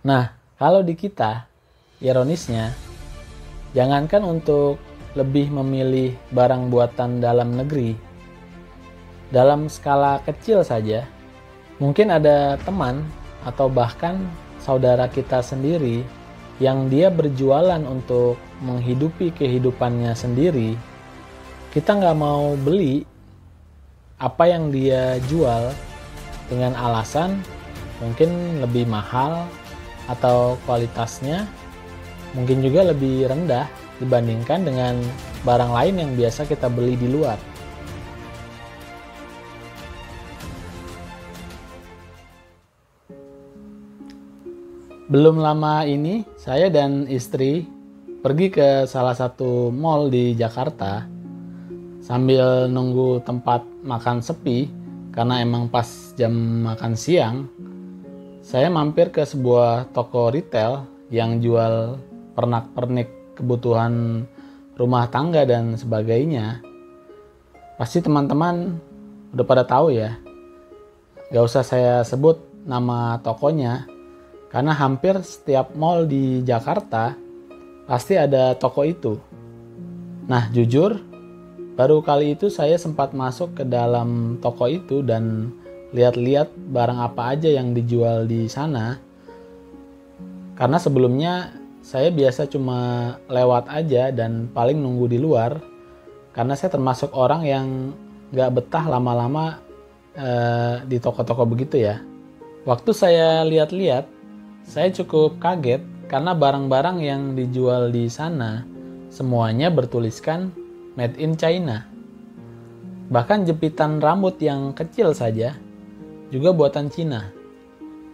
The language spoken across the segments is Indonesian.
Nah, kalau di kita, ironisnya, jangankan untuk lebih memilih barang buatan dalam negeri, dalam skala kecil saja, mungkin ada teman atau bahkan saudara kita sendiri yang dia berjualan untuk menghidupi kehidupannya sendiri. Kita nggak mau beli apa yang dia jual dengan alasan mungkin lebih mahal atau kualitasnya mungkin juga lebih rendah dibandingkan dengan barang lain yang biasa kita beli di luar. Belum lama ini saya dan istri pergi ke salah satu mall di Jakarta. Sambil nunggu tempat makan sepi, karena emang pas jam makan siang, saya mampir ke sebuah toko retail yang jual pernak-pernik kebutuhan rumah tangga dan sebagainya. Pasti teman-teman udah pada tahu ya, gak usah saya sebut nama tokonya, karena hampir setiap mall di Jakarta pasti ada toko itu. Nah, jujur, baru kali itu saya sempat masuk ke dalam toko itu dan lihat-lihat barang apa aja yang dijual di sana. Karena sebelumnya saya biasa cuma lewat aja dan paling nunggu di luar. Karena saya termasuk orang yang gak betah lama-lama di toko-toko begitu ya. Waktu saya lihat-lihat, saya cukup kaget karena barang-barang yang dijual di sana semuanya bertuliskan Made in China. Bahkan jepitan rambut yang kecil saja juga buatan Cina.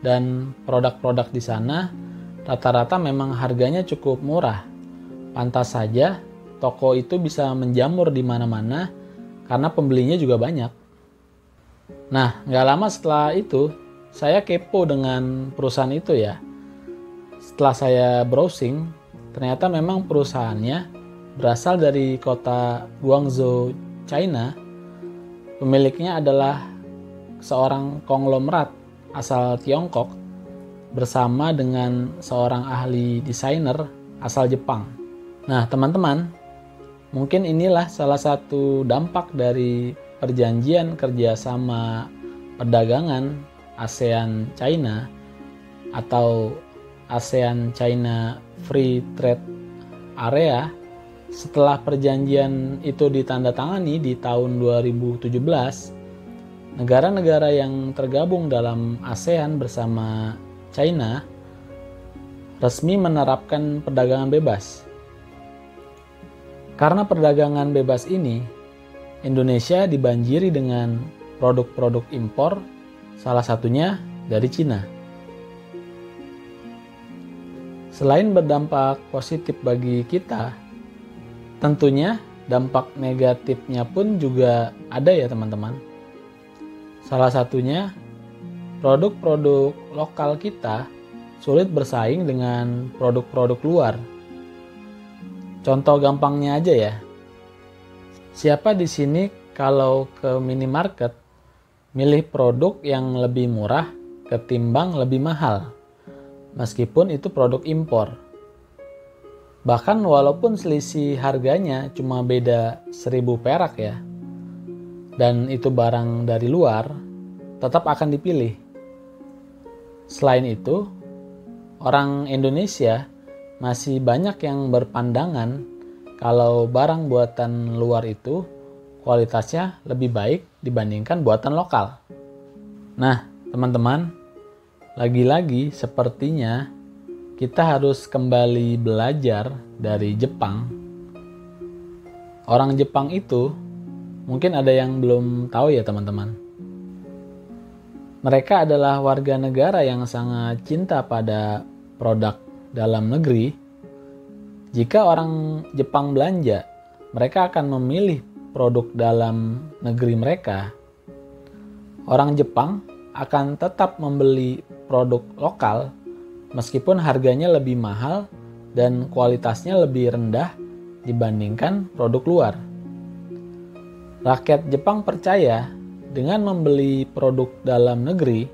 Dan produk-produk di sana rata-rata memang harganya cukup murah. Pantas saja toko itu bisa menjamur di mana-mana karena pembelinya juga banyak. Nah, nggak lama setelah itu saya kepo dengan perusahaan itu ya. Setelah saya browsing, ternyata memang perusahaannya berasal dari kota Guangzhou, China. Pemiliknya adalah seorang konglomerat asal Tiongkok bersama dengan seorang ahli desainer asal Jepang. Nah, teman-teman, mungkin inilah salah satu dampak dari perjanjian kerjasama perdagangan ASEAN-China atau ASEAN-China Free Trade Area. Setelah perjanjian itu ditandatangani di tahun 2017, negara-negara yang tergabung dalam ASEAN bersama China resmi menerapkan perdagangan bebas. Karena perdagangan bebas ini, Indonesia dibanjiri dengan produk-produk impor, salah satunya dari Cina. Selain berdampak positif bagi kita, tentunya dampak negatifnya pun juga ada ya teman-teman. Salah satunya, produk-produk lokal kita sulit bersaing dengan produk-produk luar. Contoh gampangnya aja ya. Siapa di sini kalau ke minimarket milih produk yang lebih murah ketimbang lebih mahal, meskipun itu produk impor? Bahkan walaupun selisih harganya cuma beda 1.000 perak ya, dan itu barang dari luar, tetap akan dipilih. Selain itu, orang Indonesia masih banyak yang berpandangan kalau barang buatan luar itu kualitasnya lebih baik dibandingkan buatan lokal. Nah, teman-teman, lagi-lagi sepertinya kita harus kembali belajar dari Jepang. Orang Jepang itu mungkin ada yang belum tahu ya teman-teman. Mereka adalah warga negara yang sangat cinta pada produk dalam negeri. Jika orang Jepang belanja, mereka akan memilih produk dalam negeri mereka. Orang Jepang akan tetap membeli produk lokal meskipun harganya lebih mahal dan kualitasnya lebih rendah dibandingkan produk luar. Rakyat Jepang percaya dengan membeli produk dalam negeri,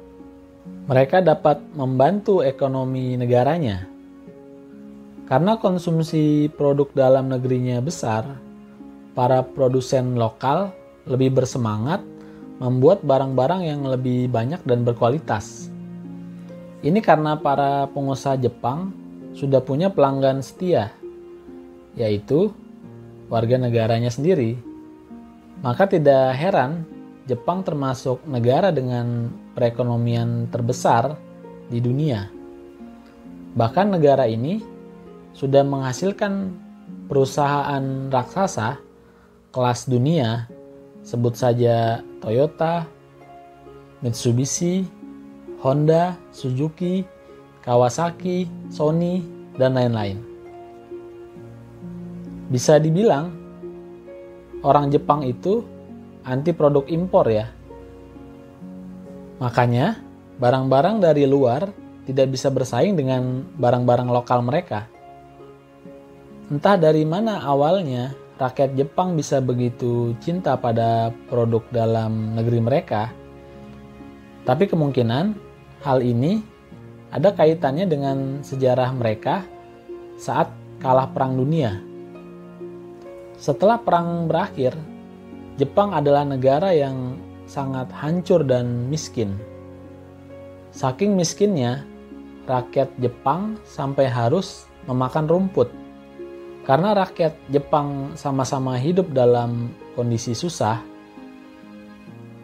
Mereka dapat membantu ekonomi negaranya. Karena konsumsi produk dalam negerinya besar, para produsen lokal lebih bersemangat membuat barang-barang yang lebih banyak dan berkualitas. Ini karena para pengusaha Jepang sudah punya pelanggan setia, yaitu warga negaranya sendiri. Maka tidak heran Jepang termasuk negara dengan perekonomian terbesar di dunia. Bahkan negara ini sudah menghasilkan perusahaan raksasa kelas dunia, sebut saja Toyota, Mitsubishi, Honda, Suzuki, Kawasaki, Sony, dan lain-lain. Bisa dibilang orang Jepang itu anti produk impor ya. Makanya barang-barang dari luar tidak bisa bersaing dengan barang-barang lokal mereka. Entah dari mana awalnya rakyat Jepang bisa begitu cinta pada produk dalam negeri mereka. Tapi kemungkinan hal ini ada kaitannya dengan sejarah mereka saat kalah Perang Dunia. Setelah perang berakhir, Jepang adalah negara yang sangat hancur dan miskin. Saking miskinnya, rakyat Jepang sampai harus memakan rumput. Karena rakyat Jepang sama-sama hidup dalam kondisi susah,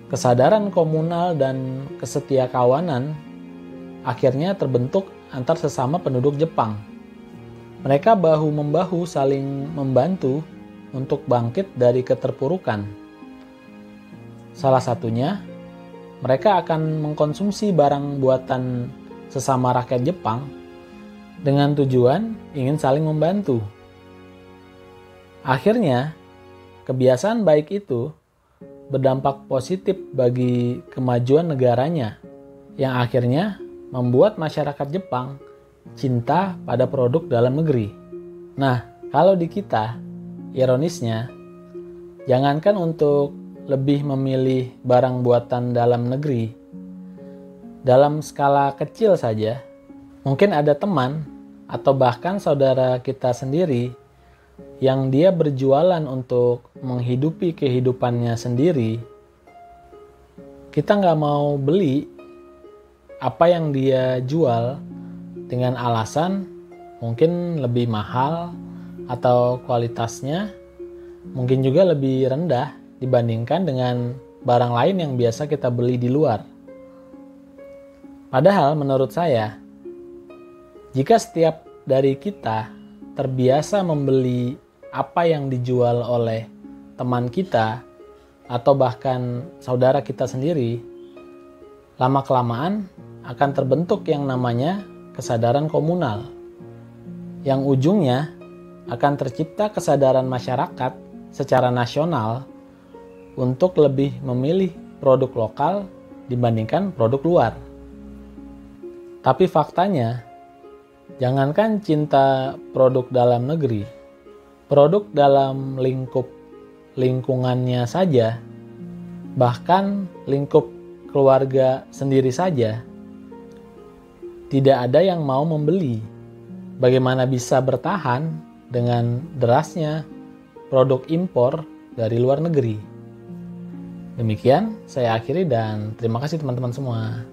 kesadaran komunal dan kesetiakawanan akhirnya terbentuk antar sesama penduduk Jepang. Mereka bahu-membahu saling membantu untuk bangkit dari keterpurukan. Salah satunya, mereka akan mengkonsumsi barang buatan sesama rakyat Jepang dengan tujuan ingin saling membantu. Akhirnya, kebiasaan baik itu berdampak positif bagi kemajuan negaranya, yang akhirnya membuat masyarakat Jepang cinta pada produk dalam negeri. Nah, kalau di kita, ironisnya, jangankan untuk lebih memilih barang buatan dalam negeri, dalam skala kecil saja, mungkin ada teman atau bahkan saudara kita sendiri yang dia berjualan untuk menghidupi kehidupannya sendiri, kita nggak mau beli apa yang dia jual dengan alasan mungkin lebih mahal atau kualitasnya mungkin juga lebih rendah dibandingkan dengan barang lain yang biasa kita beli di luar. Padahal menurut saya, jika setiap dari kita terbiasa membeli apa yang dijual oleh teman kita atau bahkan saudara kita sendiri, lama-kelamaan akan terbentuk yang namanya kesadaran komunal, yang ujungnya akan tercipta kesadaran masyarakat secara nasional untuk lebih memilih produk lokal dibandingkan produk luar. Tapi faktanya, jangankan cinta produk dalam negeri, produk dalam lingkungannya saja, bahkan lingkup keluarga sendiri saja, tidak ada yang mau membeli. Bagaimana bisa bertahan dengan derasnya produk impor dari luar negeri? Demikian saya akhiri dan terima kasih teman-teman semua.